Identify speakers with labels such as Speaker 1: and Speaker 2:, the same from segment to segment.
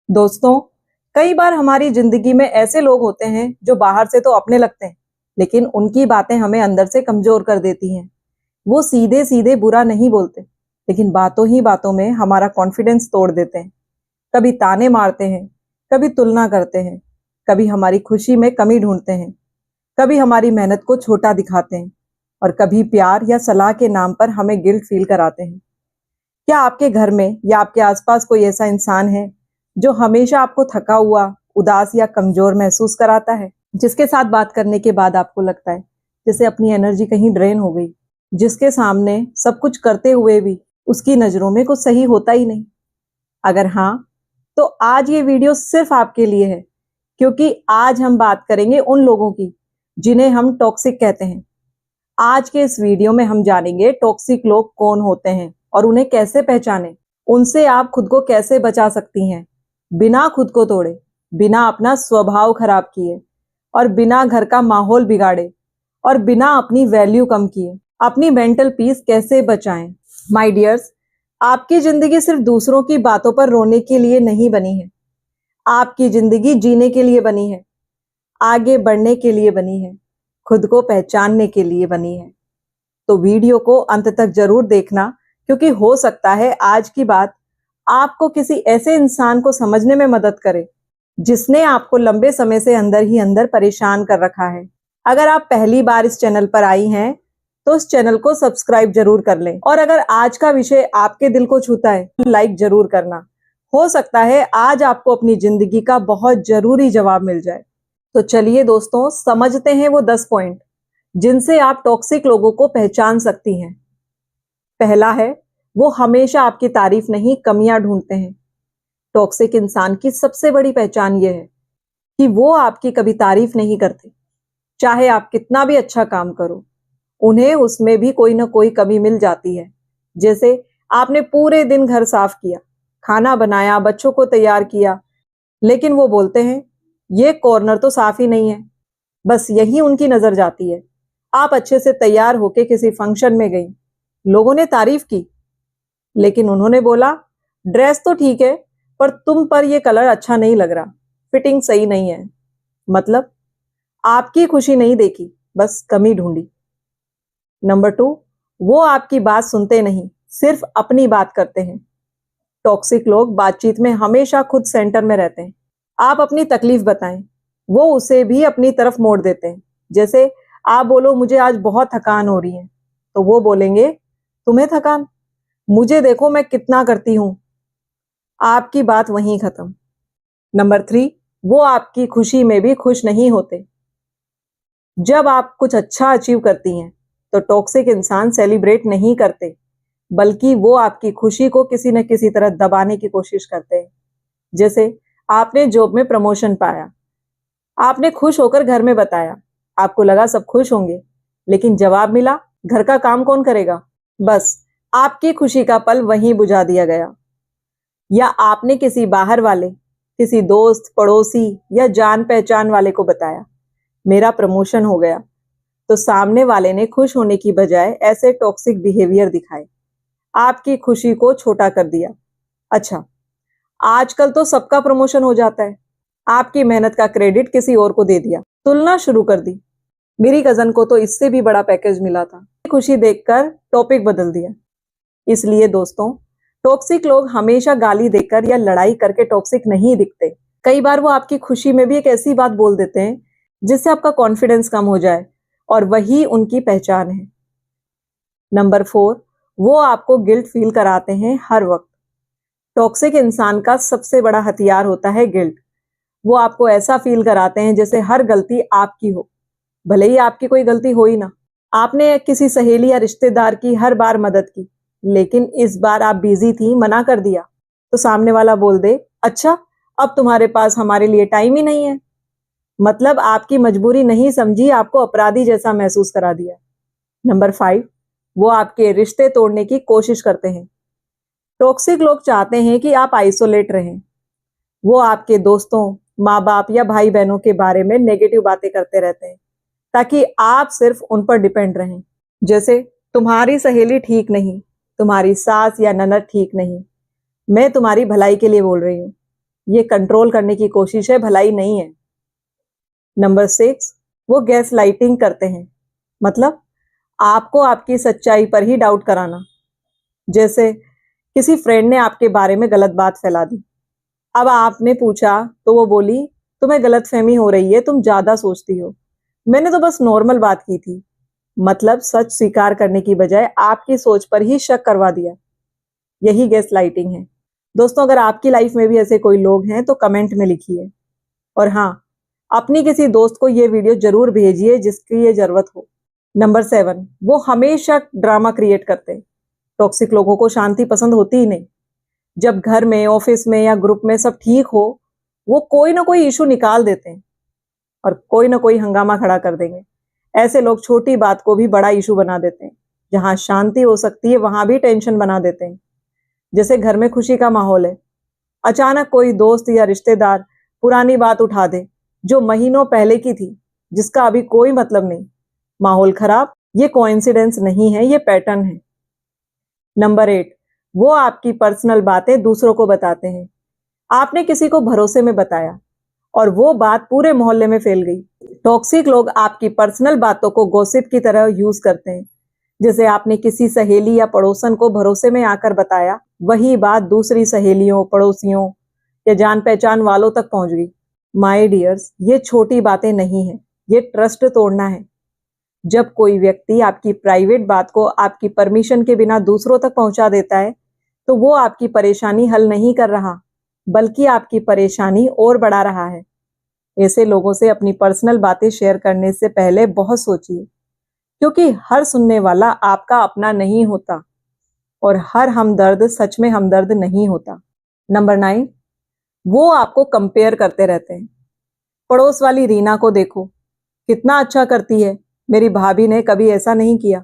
Speaker 1: दोस्तों, कई बार हमारी जिंदगी में ऐसे लोग होते हैं जो बाहर से तो अपने लगते हैं, लेकिन उनकी बातें हमें अंदर से कमजोर कर देती हैं। वो सीधे सीधे बुरा नहीं बोलते, लेकिन बातों ही बातों में हमारा कॉन्फिडेंस तोड़ देते हैं। कभी ताने मारते हैं, कभी तुलना करते हैं, कभी हमारी खुशी में कमी ढूंढते हैं, कभी हमारी मेहनत को छोटा दिखाते हैं, और कभी प्यार या सलाह के नाम पर हमें गिल्ट फील कराते हैं। क्या आपके घर में या आपके आसपास कोई ऐसा इंसान है जो हमेशा आपको थका हुआ, उदास या कमजोर महसूस कराता है? जिसके साथ बात करने के बाद आपको लगता है जैसे अपनी एनर्जी कहीं ड्रेन हो गई, जिसके सामने सब कुछ करते हुए भी उसकी नजरों में कुछ सही होता ही नहीं? अगर हाँ, तो आज ये वीडियो सिर्फ आपके लिए है, क्योंकि आज हम बात करेंगे उन लोगों की जिन्हें हम टॉक्सिक कहते हैं। आज के इस वीडियो में हम जानेंगे टॉक्सिक लोग कौन होते हैं और उन्हें कैसे पहचानें, उनसे आप खुद को कैसे बचा सकती हैं, बिना खुद को तोड़े, बिना अपना स्वभाव खराब किए, और बिना घर का माहौल बिगाड़े, और बिना अपनी वैल्यू कम किए अपनी मेंटल पीस कैसे बचाएं। माय डियर्स, आपकी जिंदगी सिर्फ दूसरों की बातों पर रोने के लिए नहीं बनी है। आपकी जिंदगी जीने के लिए बनी है, आगे बढ़ने के लिए बनी है, खुद को पहचानने के लिए बनी है। तो वीडियो को अंत तक जरूर देखना, क्योंकि हो सकता है आज की बात आपको किसी ऐसे इंसान को समझने में मदद करे जिसने आपको लंबे समय से अंदर ही अंदर परेशान कर रखा है। अगर आप पहली बार इस चैनल पर आई हैं, तो इस चैनल को सब्सक्राइब जरूर कर लें, और अगर आज का विषय आपके दिल को छूता है तो लाइक जरूर करना। हो सकता है आज आपको अपनी जिंदगी का बहुत जरूरी जवाब मिल जाए। तो चलिए दोस्तों, समझते हैं वो 10 पॉइंट जिनसे आप टॉक्सिक लोगों को पहचान सकती हैं। पहला है, वो हमेशा आपकी तारीफ नहीं, कमियां ढूंढते हैं। टॉक्सिक इंसान की सबसे बड़ी पहचान यह है कि वो आपकी कभी तारीफ नहीं करते। चाहे आप कितना भी अच्छा काम करो, उन्हें उसमें भी कोई ना कोई कमी मिल जाती है। जैसे आपने पूरे दिन घर साफ किया, खाना बनाया, बच्चों को तैयार किया, लेकिन वो बोलते हैं ये कॉर्नर तो साफ ही नहीं है। बस यही उनकी नजर जाती है। आप अच्छे से तैयार होके किसी फंक्शन में गई, लोगों ने तारीफ की, लेकिन उन्होंने बोला ड्रेस तो ठीक है, पर तुम पर ये कलर अच्छा नहीं लग रहा, फिटिंग सही नहीं है। मतलब आपकी खुशी नहीं देखी, बस कमी ढूंढी। नंबर 2, वो आपकी बात सुनते नहीं, सिर्फ अपनी बात करते हैं। टॉक्सिक लोग बातचीत में हमेशा खुद सेंटर में रहते हैं। आप अपनी तकलीफ बताएं, वो उसे भी अपनी तरफ मोड़ देते हैं। जैसे आप बोलो मुझे आज बहुत थकान हो रही है, तो वो बोलेंगे तुम्हें थकान, मुझे देखो मैं कितना करती हूं। आपकी बात वहीं खत्म। नंबर 3, वो आपकी खुशी में भी खुश नहीं होते। जब आप कुछ अच्छा अचीव करती हैं, तो टॉक्सिक इंसान सेलिब्रेट नहीं करते, बल्कि वो आपकी खुशी को किसी न किसी तरह दबाने की कोशिश करते हैं। जैसे आपने जॉब में प्रमोशन पाया, आपने खुश होकर घर में बताया, आपको लगा सब खुश होंगे, लेकिन जवाब मिला घर का काम कौन करेगा। बस आपकी खुशी का पल वहीं बुझा दिया गया। या आपने किसी बाहर वाले, किसी दोस्त, पड़ोसी या जान पहचान वाले को बताया मेरा प्रमोशन हो गया, तो सामने वाले ने खुश होने की बजाय ऐसे टॉक्सिक बिहेवियर दिखाए, आपकी खुशी को छोटा कर दिया। अच्छा, आजकल तो सबका प्रमोशन हो जाता है, आपकी मेहनत का क्रेडिट किसी और को दे दिया, तुलना शुरू कर दी। मेरी कजन को तो इससे भी बड़ा पैकेज मिला था। खुशी देखकर टॉपिक बदल दिया। इसलिए दोस्तों, टॉक्सिक लोग हमेशा गाली देकर या लड़ाई करके टॉक्सिक नहीं दिखते। कई बार वो आपकी खुशी में भी एक ऐसी बात बोल देते हैं जिससे आपका कॉन्फिडेंस कम हो जाए, और वही उनकी पहचान है। नंबर 4, वो आपको गिल्ट फील कराते हैं हर वक्त। टॉक्सिक इंसान का सबसे बड़ा हथियार होता है गिल्ट। वो आपको ऐसा फील कराते हैं जैसे हर गलती आपकी हो, भले ही आपकी कोई गलती हो ही ना। आपने किसी सहेली या रिश्तेदार की हर बार मदद की, लेकिन इस बार आप बिजी थी, मना कर दिया, तो सामने वाला बोल दे अच्छा, अब तुम्हारे पास हमारे लिए टाइम ही नहीं है। मतलब आपकी मजबूरी नहीं समझी, आपको अपराधी जैसा महसूस करा दिया। नंबर 5, वो आपके रिश्ते तोड़ने की कोशिश करते हैं। टॉक्सिक लोग चाहते हैं कि आप आइसोलेट रहें। वो आपके दोस्तों, माँ बाप या भाई बहनों के बारे में नेगेटिव बातें करते रहते हैं, ताकि आप सिर्फ उन पर डिपेंड रहें। जैसे तुम्हारी सहेली ठीक नहीं, तुम्हारी सास या ननद ठीक नहीं, मैं तुम्हारी भलाई के लिए बोल रही हूँ। ये कंट्रोल करने की कोशिश है, भलाई नहीं है। नंबर 6, वो गैस लाइटिंग करते हैं, मतलब आपको आपकी सच्चाई पर ही डाउट कराना। जैसे किसी फ्रेंड ने आपके बारे में गलत बात फैला दी, अब आपने पूछा तो वो बोली तुम्हें गलतफहमी हो रही है, तुम ज्यादा सोचती हो, मैंने तो बस नॉर्मल बात की थी। मतलब सच स्वीकार करने की बजाय आपकी सोच पर ही शक करवा दिया। यही गैस लाइटिंग है। दोस्तों, अगर आपकी लाइफ में भी ऐसे कोई लोग हैं तो कमेंट में लिखिए। और हाँ, अपनी किसी दोस्त को ये वीडियो जरूर भेजिए जिसकी ये जरूरत हो। नंबर 7, वो हमेशा ड्रामा क्रिएट करते हैं। टॉक्सिक लोगों को शांति पसंद होती ही नहीं। जब घर में, ऑफिस में या ग्रुप में सब ठीक हो, वो कोई ना कोई इशू निकाल देते हैं और कोई ना कोई हंगामा खड़ा कर देंगे। ऐसे लोग छोटी बात को भी बड़ा इशू बना देते हैं। जहां शांति हो सकती है वहां भी टेंशन बना देते हैं। जैसे घर में खुशी का माहौल है, अचानक कोई दोस्त या रिश्तेदार पुरानी बात उठा दे जो महीनों पहले की थी, जिसका अभी कोई मतलब नहीं। माहौल खराब, ये कोइंसिडेंस नहीं है, ये पैटर्न है। नंबर 8, वो आपकी पर्सनल बातें दूसरों को बताते हैं। आपने किसी को भरोसे में बताया और वो बात पूरे मोहल्ले में फैल गई। टॉक्सिक लोग आपकी पर्सनल बातों को गॉसिप की तरह यूज करते हैं। जैसे आपने किसी सहेली या पड़ोसन को भरोसे में आकर बताया, वही बात दूसरी सहेलियों, पड़ोसियों या जान पहचान वालों तक पहुंच गई। माय डियर्स, ये छोटी बातें नहीं है, ये ट्रस्ट तोड़ना है। जब कोई व्यक्ति आपकी प्राइवेट बात को आपकी परमिशन के बिना दूसरों तक पहुंचा देता है, तो वो आपकी परेशानी हल नहीं कर रहा, बल्कि आपकी परेशानी और बढ़ा रहा है। ऐसे लोगों से अपनी पर्सनल बातें शेयर करने से पहले बहुत सोचिए, क्योंकि हर सुनने वाला आपका अपना नहीं होता और हर हमदर्द सच में हमदर्द नहीं होता। नंबर 9, वो आपको कंपेयर करते रहते हैं। पड़ोस वाली रीना को देखो, कितना अच्छा करती है, मेरी भाभी ने कभी ऐसा नहीं किया।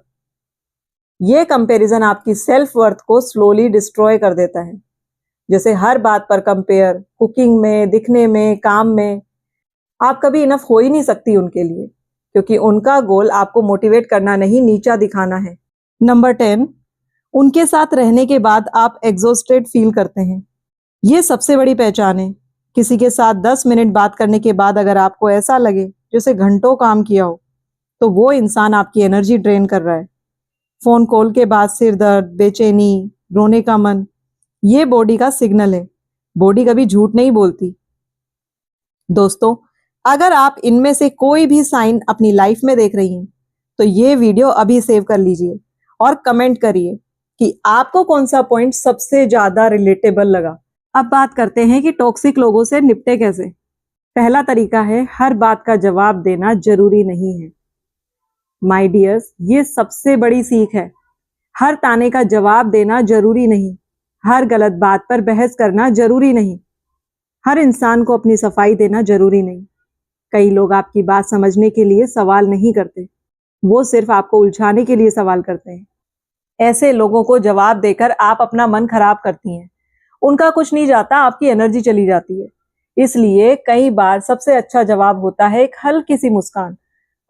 Speaker 1: ये कंपैरिजन आपकी सेल्फ वर्थ को स्लोली डिस्ट्रॉय कर देता है। जैसे हर बात पर कंपेयर, कुकिंग में, दिखने में, काम में, आप कभी इनफ हो ही नहीं सकती उनके लिए, क्योंकि उनका गोल आपको मोटिवेट करना नहीं, नीचा दिखाना है। नंबर 10, उनके साथ रहने के बाद आप एग्जॉस्टेड फील करते हैं। ये सबसे बड़ी पहचान है। किसी के साथ 10 मिनट बात करने के बाद अगर आपको ऐसा लगे जैसे घंटों काम किया हो, तो वो इंसान आपकी एनर्जी ड्रेन कर रहा है। फोन कॉल के बाद सिर दर्द, बेचैनी, रोने का मन, ये बॉडी का सिग्नल है। बॉडी कभी झूठ नहीं बोलती। दोस्तों, अगर आप इनमें से कोई भी साइन अपनी लाइफ में देख रही हैं, तो ये वीडियो अभी सेव कर लीजिए और कमेंट करिए कि आपको कौन सा पॉइंट सबसे ज्यादा रिलेटेबल लगा। अब बात करते हैं कि टॉक्सिक लोगों से निपटे कैसे। पहला तरीका है, हर बात का जवाब देना जरूरी नहीं है। माय डियर्स, ये सबसे बड़ी सीख है। हर ताने का जवाब देना जरूरी नहीं, हर गलत बात पर बहस करना जरूरी नहीं, हर इंसान को अपनी सफाई देना जरूरी नहीं। कई लोग आपकी बात समझने के लिए सवाल नहीं करते, वो सिर्फ आपको उलझाने के लिए सवाल करते हैं। ऐसे लोगों को जवाब देकर आप अपना मन खराब करती हैं। उनका कुछ नहीं जाता, आपकी एनर्जी चली जाती है। इसलिए कई बार सबसे अच्छा जवाब होता है एक हल्की सी मुस्कान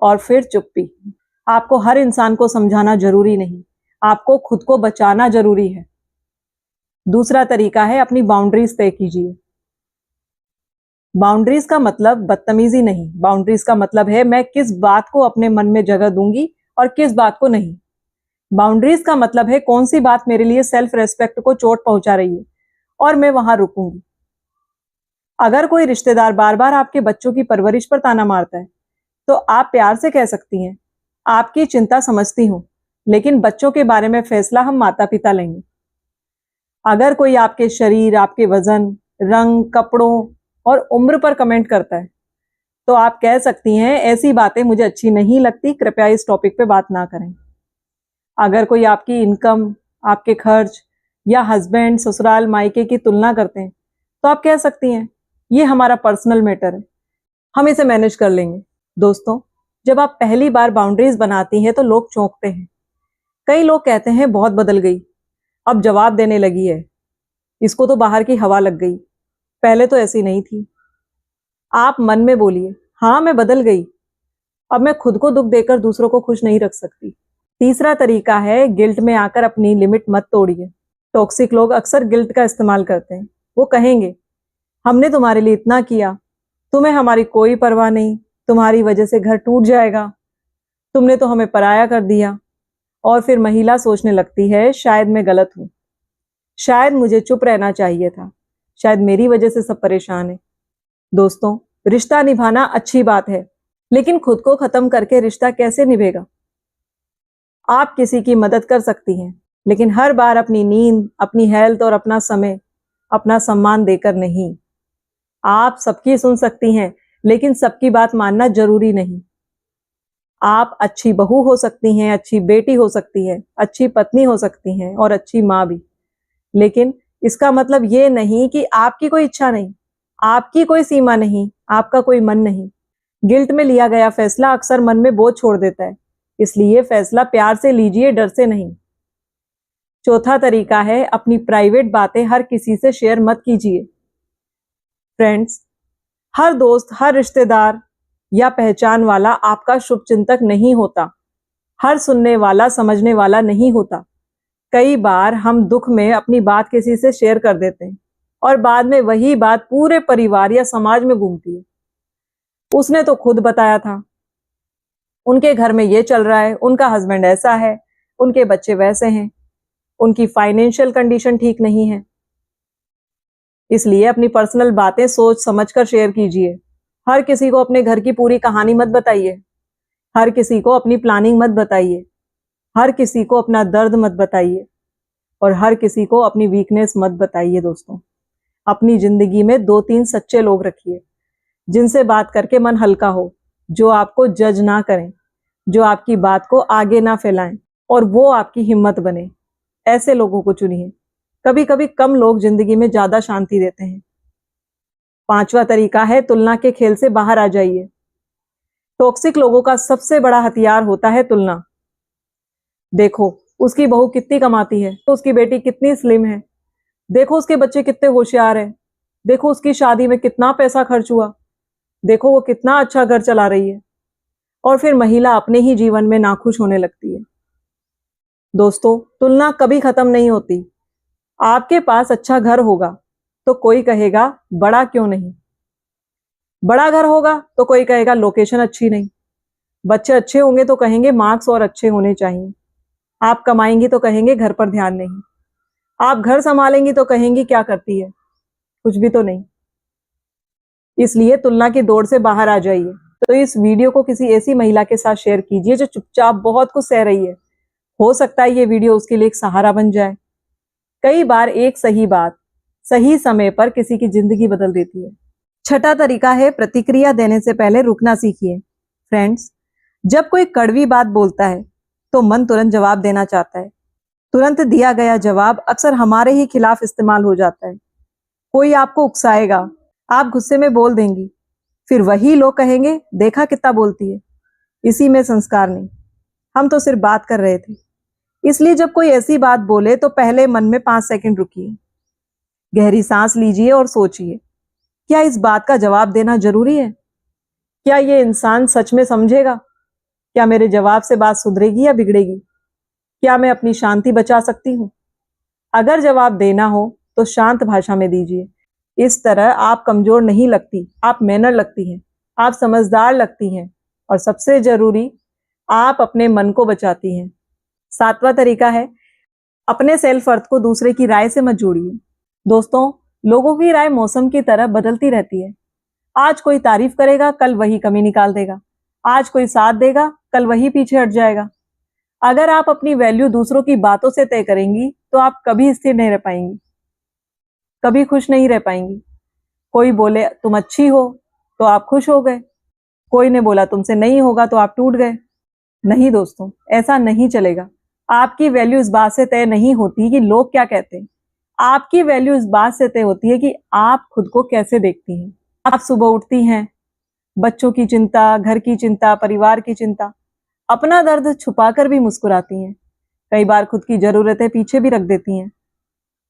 Speaker 1: और फिर चुप्पी। आपको हर इंसान को समझाना जरूरी नहीं, आपको खुद को बचाना जरूरी है। दूसरा तरीका है, अपनी बाउंड्रीज तय कीजिए। बाउंड्रीज का मतलब बदतमीजी नहीं, बाउंड्रीज का मतलब है मैं किस बात को अपने मन में जगह दूंगी और किस बात को नहीं। बाउंड्रीज का मतलब है कौन सी बात मेरे लिए सेल्फ रेस्पेक्ट को चोट पहुंचा रही है और मैं वहां रुकूंगी। अगर कोई रिश्तेदार बार बार आपके बच्चों की परवरिश पर ताना मारता है, तो आप प्यार से कह सकती हैं, आपकी चिंता समझती हूं, लेकिन बच्चों के बारे में फैसला हम माता पिता लेंगे। अगर कोई आपके शरीर, आपके वजन, रंग, कपड़ों और उम्र पर कमेंट करता है, तो आप कह सकती हैं, ऐसी बातें मुझे अच्छी नहीं लगती, कृपया इस टॉपिक पे बात ना करें। अगर कोई आपकी इनकम, आपके खर्च या हस्बैंड, ससुराल, मायके की तुलना करते हैं, तो आप कह सकती हैं, ये हमारा पर्सनल मैटर है, हम इसे मैनेज कर लेंगे। दोस्तों, जब आप पहली बार बाउंड्रीज बनाती हैं तो लोग चौंकते हैं। कई लोग कहते हैं बहुत बदल गई, अब जवाब देने लगी है, इसको तो बाहर की हवा लग गई, पहले तो ऐसी नहीं थी। आप मन में बोलिए, हाँ मैं बदल गई, अब मैं खुद को दुख देकर दूसरों को खुश नहीं रख सकती। तीसरा तरीका है, गिल्ट में आकर अपनी लिमिट मत तोड़िए। टॉक्सिक लोग अक्सर गिल्ट का इस्तेमाल करते हैं। वो कहेंगे, हमने तुम्हारे लिए इतना किया, तुम्हें हमारी कोई परवाह नहीं, तुम्हारी वजह से घर टूट जाएगा, तुमने तो हमें पराया कर दिया। और फिर महिला सोचने लगती है, शायद मैं गलत हूं, शायद मुझे चुप रहना चाहिए था, शायद मेरी वजह से सब परेशान है। दोस्तों, रिश्ता निभाना अच्छी बात है, लेकिन खुद को खत्म करके रिश्ता कैसे निभेगा? आप किसी की मदद कर सकती हैं, लेकिन हर बार अपनी नींद, अपनी हेल्थ और अपना समय, अपना सम्मान देकर नहीं। आप सबकी सुन सकती हैं, लेकिन सबकी बात मानना जरूरी नहीं। आप अच्छी बहू हो सकती हैं, अच्छी बेटी हो सकती है, अच्छी पत्नी हो सकती हैं और अच्छी माँ भी, लेकिन इसका मतलब ये नहीं कि आपकी कोई इच्छा नहीं, आपकी कोई सीमा नहीं, आपका कोई मन नहीं। गिल्ट में लिया गया फैसला अक्सर मन में बोझ छोड़ देता है, इसलिए फैसला प्यार से लीजिए, डर से नहीं। चौथा तरीका है, अपनी प्राइवेट बातें हर किसी से शेयर मत कीजिए। फ्रेंड्स, हर दोस्त, हर रिश्तेदार या पहचान वाला आपका शुभचिंतक नहीं होता, हर सुनने वाला समझने वाला नहीं होता। कई बार हम दुख में अपनी बात किसी से शेयर कर देते हैं और बाद में वही बात पूरे परिवार या समाज में घूमती है। उसने तो खुद बताया था, उनके घर में ये चल रहा है, उनका हस्बैंड ऐसा है, उनके बच्चे वैसे हैं, उनकी फाइनेंशियल कंडीशन ठीक नहीं है। इसलिए अपनी पर्सनल बातें सोच समझकर शेयर कीजिए। हर किसी को अपने घर की पूरी कहानी मत बताइए, हर किसी को अपनी प्लानिंग मत बताइए, हर किसी को अपना दर्द मत बताइए और हर किसी को अपनी वीकनेस मत बताइए। दोस्तों, अपनी जिंदगी में 2-3 सच्चे लोग रखिए, जिनसे बात करके मन हल्का हो, जो आपको जज ना करें, जो आपकी बात को आगे ना फैलाएं और वो आपकी हिम्मत बने। ऐसे लोगों को चुनिए। कभी कभी कम लोग जिंदगी में ज्यादा शांति देते हैं। पांचवा तरीका है, तुलना के खेल से बाहर आ जाइए। टॉक्सिक लोगों का सबसे बड़ा हथियार होता है तुलना। देखो उसकी बहू कितनी कमाती है, तो उसकी बेटी कितनी स्लिम है, देखो उसके बच्चे कितने होशियार हैं, देखो उसकी शादी में कितना पैसा खर्च हुआ, देखो वो कितना अच्छा घर चला रही है। और फिर महिला अपने ही जीवन में नाखुश होने लगती है। दोस्तों, तुलना कभी खत्म नहीं होती। आपके पास अच्छा घर होगा तो कोई कहेगा बड़ा क्यों नहीं, बड़ा घर होगा तो कोई कहेगा लोकेशन अच्छी नहीं, बच्चे अच्छे होंगे तो कहेंगे मार्क्स और अच्छे होने चाहिए, आप कमाएंगी तो कहेंगे घर पर ध्यान नहीं, आप घर संभालेंगी तो कहेंगी क्या करती है, कुछ भी तो नहीं। इसलिए तुलना की दौड़ से बाहर आ जाइए। तो इस वीडियो को किसी ऐसी महिला के साथ शेयर कीजिए जो चुपचाप बहुत कुछ सह रही है। हो सकता है ये वीडियो उसके लिए एक सहारा बन जाए। कई बार एक सही बात सही समय पर किसी की जिंदगी बदल देती है। छठा तरीका है, प्रतिक्रिया देने से पहले रुकना सीखिए। फ्रेंड्स, जब कोई कड़वी बात बोलता है तो मन तुरंत जवाब देना चाहता है। तुरंत दिया गया जवाब अक्सर हमारे ही खिलाफ इस्तेमाल हो जाता है। कोई आपको उकसाएगा, आप गुस्से में बोल देंगी, फिर वही लोग कहेंगे देखा कितना बोलती है, इसी में संस्कार नहीं, हम तो सिर्फ बात कर रहे थे। इसलिए जब कोई ऐसी बात बोले तो पहले मन में 5 सेकंड रुकिए, गहरी सांस लीजिए और सोचिए, क्या इस बात का जवाब देना जरूरी है? क्या ये इंसान सच में समझेगा? क्या मेरे जवाब से बात सुधरेगी या बिगड़ेगी? क्या मैं अपनी शांति बचा सकती हूँ? अगर जवाब देना हो तो शांत भाषा में दीजिए। इस तरह आप कमजोर नहीं लगती, आप मैनर लगती हैं, आप समझदार लगती हैं और सबसे जरूरी, आप अपने मन को बचाती हैं। सातवां तरीका है, अपने सेल्फ वर्थ को दूसरे की राय से मत जोड़िए। दोस्तों, लोगों की राय मौसम की तरह बदलती रहती है। आज कोई तारीफ करेगा, कल वही कमी निकाल देगा। आज कोई साथ देगा, कल वही पीछे हट जाएगा। अगर आप अपनी वैल्यू दूसरों की बातों से तय करेंगी तो आप कभी स्थिर नहीं रह पाएंगी, कभी खुश नहीं रह पाएंगी। कोई बोले तुम अच्छी हो तो आप खुश हो गए, कोई ने बोला तुमसे नहीं होगा तो आप टूट गए। नहीं दोस्तों, ऐसा नहीं चलेगा। आपकी वैल्यू इस बात से तय नहीं होती कि लोग क्या कहते हैं, आपकी वैल्यू इस बात से तय होती है कि आप खुद को कैसे देखती हैं। आप सुबह उठती हैं, बच्चों की चिंता, घर की चिंता, परिवार की चिंता, अपना दर्द छुपाकर भी मुस्कुराती हैं, कई बार खुद की जरूरतें पीछे भी रख देती हैं।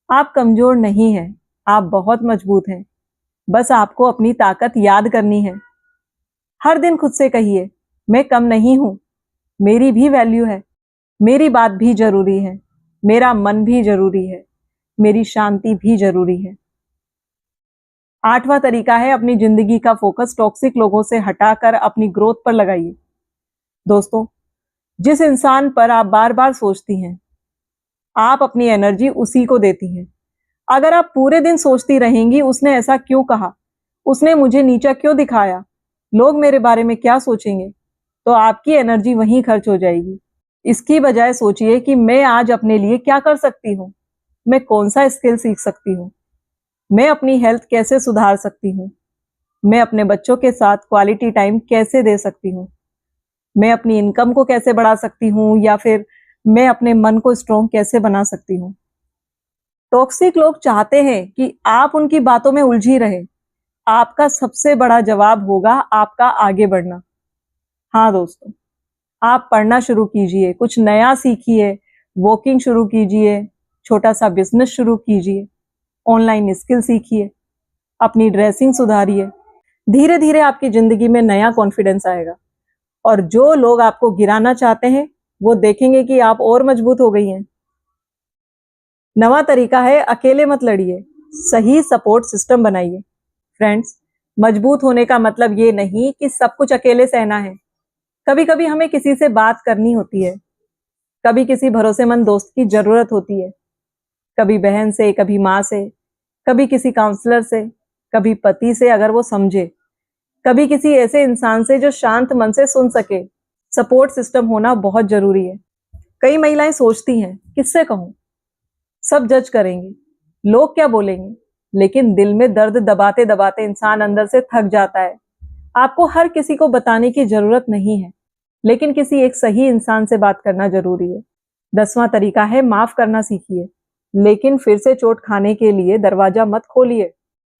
Speaker 1: आप कमजोर नहीं हैं, आप बहुत मजबूत हैं। बस आपको अपनी ताकत याद करनी है। हर दिन खुद से कहिए, मैं कम नहीं हूं, मेरी भी वैल्यू है, मेरी बात भी जरूरी है, मेरा मन भी जरूरी है, मेरी शांति भी जरूरी है। 8वां तरीका है अपनी जिंदगी का फोकस टॉक्सिक लोगों से हटाकर अपनी ग्रोथ पर लगाइए। दोस्तों, जिस इंसान पर आप बार बार सोचती हैं, आप अपनी एनर्जी उसी को देती हैं। अगर आप पूरे दिन सोचती रहेंगी उसने ऐसा क्यों कहा, उसने मुझे नीचा क्यों दिखाया, लोग मेरे बारे में क्या सोचेंगे, तो आपकी एनर्जी वहीं खर्च हो जाएगी। इसकी बजाय सोचिए कि मैं आज अपने लिए क्या कर सकती हूँ, मैं कौन सा स्किल सीख सकती हूँ, मैं अपनी हेल्थ कैसे सुधार सकती हूँ, मैं अपने बच्चों के साथ क्वालिटी टाइम कैसे दे सकती हूँ, मैं अपनी इनकम को कैसे बढ़ा सकती हूँ, या फिर मैं अपने मन को स्ट्रॉन्ग कैसे बना सकती हूँ। टॉक्सिक लोग चाहते हैं कि आप उनकी बातों में उलझी रहे। आपका सबसे बड़ा जवाब होगा आपका आगे बढ़ना। हाँ दोस्तों, आप पढ़ना शुरू कीजिए, कुछ नया सीखिए, वॉकिंग शुरू कीजिए, छोटा सा बिजनेस शुरू कीजिए, ऑनलाइन स्किल सीखिए, अपनी ड्रेसिंग सुधारिए। धीरे धीरे आपकी जिंदगी में नया कॉन्फिडेंस आएगा और जो लोग आपको गिराना चाहते हैं वो देखेंगे कि आप और मजबूत हो गई हैं। 9वां तरीका है अकेले मत लड़िए, सही सपोर्ट सिस्टम बनाइए। फ्रेंड्स, मजबूत होने का मतलब ये नहीं कि सब कुछ अकेले सहना है। कभी कभी हमें किसी से बात करनी होती है, कभी किसी भरोसेमंद दोस्त की जरूरत होती है, कभी बहन से, कभी माँ से, कभी किसी काउंसलर से, कभी पति से अगर वो समझे, कभी किसी ऐसे इंसान से जो शांत मन से सुन सके। सपोर्ट सिस्टम होना बहुत जरूरी है। कई महिलाएं सोचती हैं, किससे कहूं, सब जज करेंगे, लोग क्या बोलेंगे, लेकिन दिल में दर्द दबाते दबाते इंसान अंदर से थक जाता है। आपको हर किसी को बताने की जरूरत नहीं है, लेकिन किसी एक सही इंसान से बात करना जरूरी है। 10वां तरीका है माफ करना सीखिए, लेकिन फिर से चोट खाने के लिए दरवाजा मत खोलिए।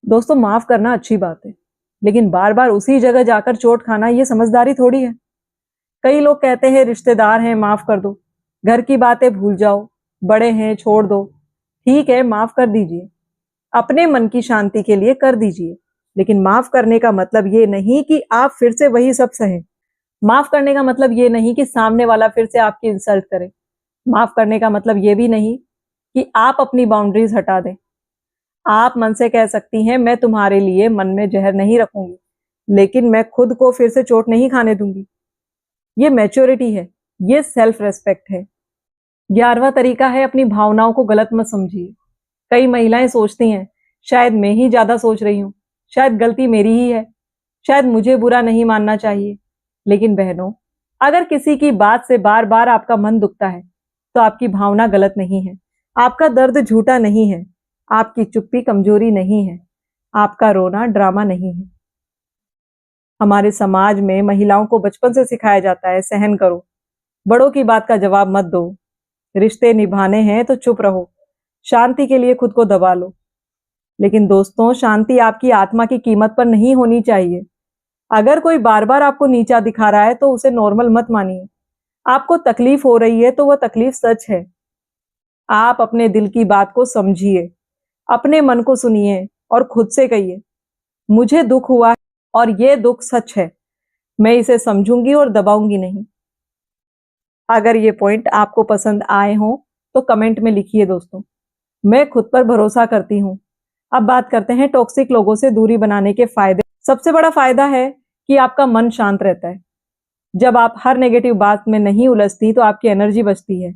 Speaker 1: दोस्तों, माफ करना अच्छी बात है, लेकिन बार बार उसी जगह जाकर चोट खाना ये समझदारी थोड़ी है। कई लोग कहते हैं रिश्तेदार हैं माफ कर दो, घर की बातें भूल जाओ, बड़े हैं छोड़ दो। ठीक है, माफ कर दीजिए, अपने मन की शांति के लिए कर दीजिए, लेकिन माफ करने का मतलब ये नहीं कि आप फिर से वही सब सहें। माफ करने का मतलब ये नहीं कि सामने वाला फिर से आपकी इंसल्ट करे। माफ करने का मतलब ये भी नहीं कि आप अपनी बाउंड्रीज हटा दें। आप मन से कह सकती हैं, मैं तुम्हारे लिए मन में जहर नहीं रखूंगी, लेकिन मैं खुद को फिर से चोट नहीं खाने दूंगी। ये मैच्योरिटी है, ये सेल्फ रेस्पेक्ट है। 11वां तरीका है अपनी भावनाओं को गलत मत समझिए। कई महिलाएं सोचती हैं, शायद मैं ही ज्यादा सोच रही हूँ, शायद गलती मेरी ही है, शायद मुझे बुरा नहीं मानना चाहिए। लेकिन बहनों, अगर किसी की बात से बार बार आपका मन दुखता है तो आपकी भावना गलत नहीं है, आपका दर्द झूठा नहीं है, आपकी चुप्पी कमजोरी नहीं है, आपका रोना ड्रामा नहीं है। हमारे समाज में महिलाओं को बचपन से सिखाया जाता है, सहन करो, बड़ों की बात का जवाब मत दो, रिश्ते निभाने हैं तो चुप रहो, शांति के लिए खुद को दबा लो। लेकिन दोस्तों, शांति आपकी आत्मा की कीमत पर नहीं होनी चाहिए। अगर कोई बार बार आपको नीचा दिखा रहा है तो उसे नॉर्मल मत मानिए। आपको तकलीफ हो रही है तो वह तकलीफ सच है। आप अपने दिल की बात को समझिए, अपने मन को सुनिए और खुद से कहिए, मुझे दुख हुआ है और ये दुख सच है, मैं इसे समझूंगी और दबाऊंगी नहीं। अगर ये पॉइंट आपको पसंद आए हों तो कमेंट में लिखिए दोस्तों। मैं खुद पर भरोसा करती हूँ। अब बात करते हैं टॉक्सिक लोगों से दूरी बनाने के फायदे। सबसे बड़ा फायदा है कि आपका मन शांत रहता है। जब आप हर नेगेटिव बात में नहीं उलझती तो आपकी एनर्जी बचती है।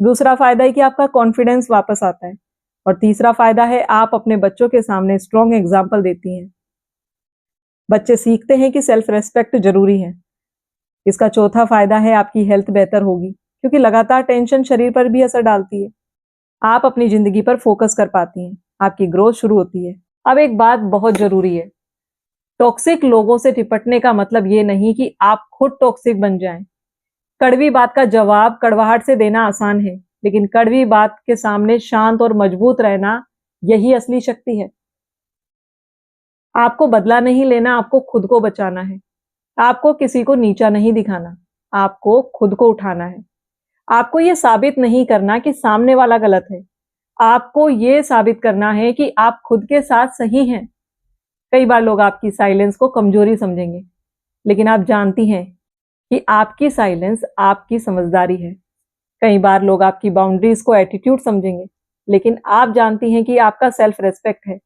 Speaker 1: दूसरा फायदा है कि आपका कॉन्फिडेंस वापस आता है। और तीसरा फायदा है आप अपने बच्चों के सामने स्ट्रॉन्ग एग्जाम्पल देती हैं। बच्चे सीखते हैं कि सेल्फ रेस्पेक्ट जरूरी है। इसका चौथा फायदा है आपकी हेल्थ बेहतर होगी, क्योंकि लगातार टेंशन शरीर पर भी असर डालती है। आप अपनी जिंदगी पर फोकस कर पाती हैं, आपकी ग्रोथ शुरू होती है। अब एक बात बहुत जरूरी है, टॉक्सिक लोगों से निपटने का मतलब ये नहीं कि आप खुद टॉक्सिक बन जाएं। कड़वी बात का जवाब कड़वाहट से देना आसान है, लेकिन कड़वी बात के सामने शांत और मजबूत रहना, यही असली शक्ति है। आपको बदला नहीं लेना, आपको खुद को बचाना है। आपको किसी को नीचा नहीं दिखाना, आपको खुद को उठाना है। आपको ये साबित नहीं करना कि सामने वाला गलत है, आपको ये साबित करना है कि आप खुद के साथ सही हैं। कई बार लोग आपकी साइलेंस को कमजोरी समझेंगे, लेकिन आप जानती हैं कि आपकी साइलेंस आपकी समझदारी है। कई बार लोग आपकी बाउंड्रीज को एटीट्यूड समझेंगे, लेकिन आप जानती हैं कि आपका सेल्फ रेस्पेक्ट है।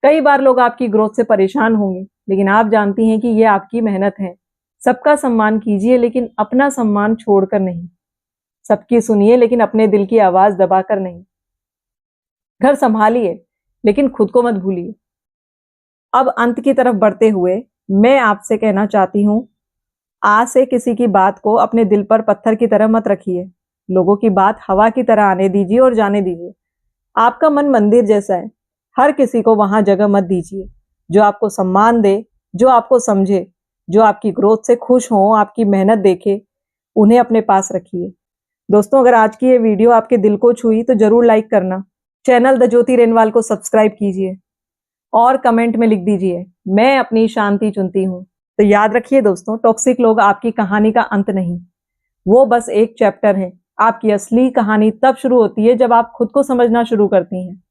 Speaker 1: कई बार लोग आपकी ग्रोथ से परेशान होंगे, लेकिन आप जानती हैं कि ये आपकी मेहनत है। सबका सम्मान कीजिए, लेकिन अपना सम्मान छोड़कर नहीं। सबकी सुनिए, लेकिन अपने दिल की आवाज दबाकर नहीं। घर संभालिए, लेकिन खुद को मत भूलिए। अब अंत की तरफ बढ़ते हुए मैं आपसे कहना चाहती हूँ, आज से किसी की बात को अपने दिल पर पत्थर की तरह मत रखिए। लोगों की बात हवा की तरह आने दीजिए और जाने दीजिए। आपका मन मंदिर जैसा है, हर किसी को वहां जगह मत दीजिए। जो आपको सम्मान दे, जो आपको समझे, जो आपकी ग्रोथ से खुश हो, आपकी मेहनत देखे, उन्हें अपने पास रखिए। दोस्तों, अगर आज की ये वीडियो आपके दिल को छुई तो जरूर लाइक करना। चैनल द ज्योति रेनवाल को सब्सक्राइब कीजिए और कमेंट में लिख दीजिए, मैं अपनी शांति चुनती हूँ। तो याद रखिए दोस्तों, टॉक्सिक लोग आपकी कहानी का अंत नहीं, वो बस एक चैप्टर है। आपकी असली कहानी तब शुरू होती है जब आप खुद को समझना शुरू करती हैं।